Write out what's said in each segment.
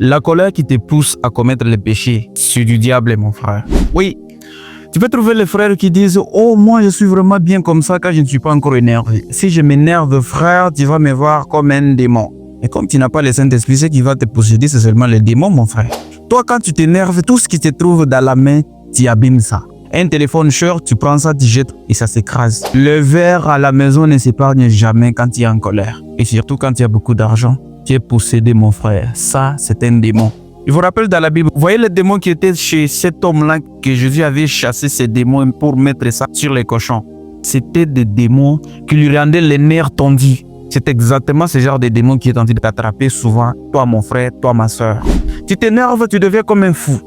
La colère qui te pousse à commettre les péchés, c'est du diable, mon frère. Oui, tu peux trouver les frères qui disent « Oh, moi, je suis vraiment bien comme ça quand je ne suis pas encore énervé. Si je m'énerve, frère, tu vas me voir comme un démon. » Et comme tu n'as pas le Saint-Esprit, ce qui va te posséder, c'est seulement les démons, mon frère. Toi, quand tu t'énerves, tout ce qui te trouve dans la main, tu abîmes ça. Un téléphone cher, tu prends ça, tu jettes et ça s'écrase. Le verre à la maison ne s'épargne jamais quand tu es en colère. Et surtout quand tu as beaucoup d'argent. Tu es possédé, mon frère. Ça, c'est un démon. Je vous rappelle dans la Bible, vous voyez les démons qui étaient chez cet homme-là que Jésus avait chassé ces démons pour mettre ça sur les cochons. C'était des démons qui lui rendaient les nerfs tendus. C'est exactement ce genre de démons qui est en train de t'attraper souvent, toi mon frère, toi ma soeur. Tu t'énerves, tu deviens comme un fou.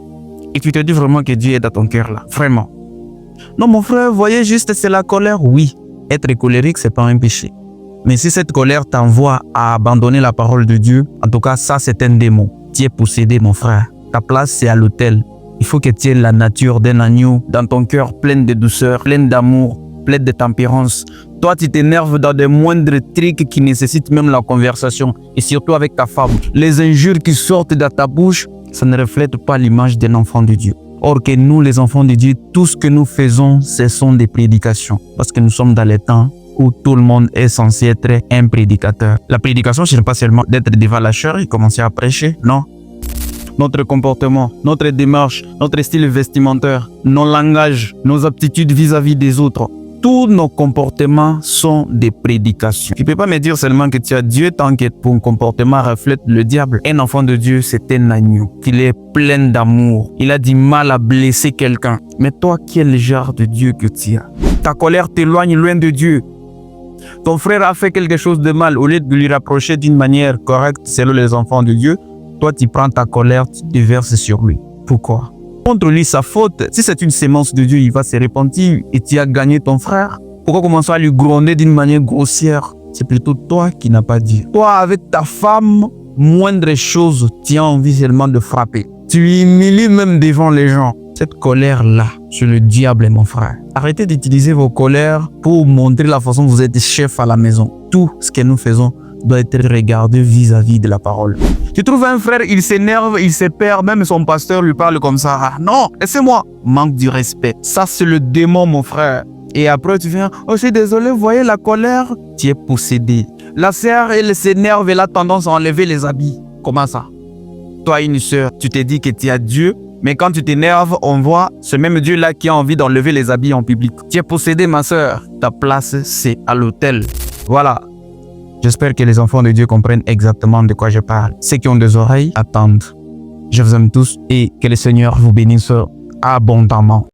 Et tu te dis vraiment que Dieu est dans ton cœur là, vraiment. Non mon frère, voyez juste, c'est la colère, oui. Être colérique, c'est pas un péché. Mais si cette colère t'envoie à abandonner la parole de Dieu, en tout cas, ça c'est un démon. Tu es possédé, mon frère. Ta place, c'est à l'autel. Il faut que tu aies la nature d'un agneau dans ton cœur, pleine de douceur, pleine d'amour, pleine de tempérance. Toi, tu t'énerves dans des moindres trucs qui nécessitent même la conversation. Et surtout avec ta femme. Les injures qui sortent de ta bouche, ça ne reflète pas l'image d'un enfant de Dieu. Or que nous, les enfants de Dieu, tout ce que nous faisons, ce sont des prédications. Parce que nous sommes dans les temps où tout le monde est censé être un prédicateur. La prédication, ce n'est pas seulement d'être devant la chair et commencer à prêcher, non. Notre comportement, notre démarche, notre style vestimentaire, nos langages, nos aptitudes vis-à-vis des autres, tous nos comportements sont des prédications. Tu ne peux pas me dire seulement que tu as Dieu tant que ton comportement reflète le diable. Un enfant de Dieu, c'est un agneau. Il est plein d'amour. Il a du mal à blesser quelqu'un. Mais toi, quel genre de Dieu que tu as? Ta colère t'éloigne loin de Dieu. Ton frère a fait quelque chose de mal. Au lieu de lui rapprocher d'une manière correcte selon les enfants de Dieu, toi, tu prends ta colère, tu déverses sur lui. Pourquoi? Montre-lui sa faute. Si c'est une sémence de Dieu, il va se repentir et tu as gagné ton frère. Pourquoi commencer à lui gronder d'une manière grossière? C'est plutôt toi qui n'as pas dit. Toi, avec ta femme, moindre chose, tu as envie seulement de frapper. Tu humilies même devant les gens. Cette colère-là, c'est le diable, mon frère. Arrêtez d'utiliser vos colères pour montrer la façon dont vous êtes chef à la maison. Tout ce que nous faisons doit être regardé vis-à-vis de la parole. Tu trouves un frère, il s'énerve, il se perd, même son pasteur lui parle comme ça. Ah, non, laissez-moi. Manque du respect. Ça, c'est le démon, mon frère. Et après, tu viens, oh, je suis désolé, vous voyez la colère? Tu es possédé. La sœur, elle s'énerve, elle a tendance à enlever les habits. Comment ça? Toi, une sœur, tu te dis que tu as Dieu, mais quand tu t'énerves, on voit ce même Dieu-là qui a envie d'enlever les habits en public. Tu es possédé, ma sœur. Ta place, c'est à l'autel. Voilà. J'espère que les enfants de Dieu comprennent exactement de quoi je parle. Ceux qui ont des oreilles, attendent. Je vous aime tous et que le Seigneur vous bénisse abondamment.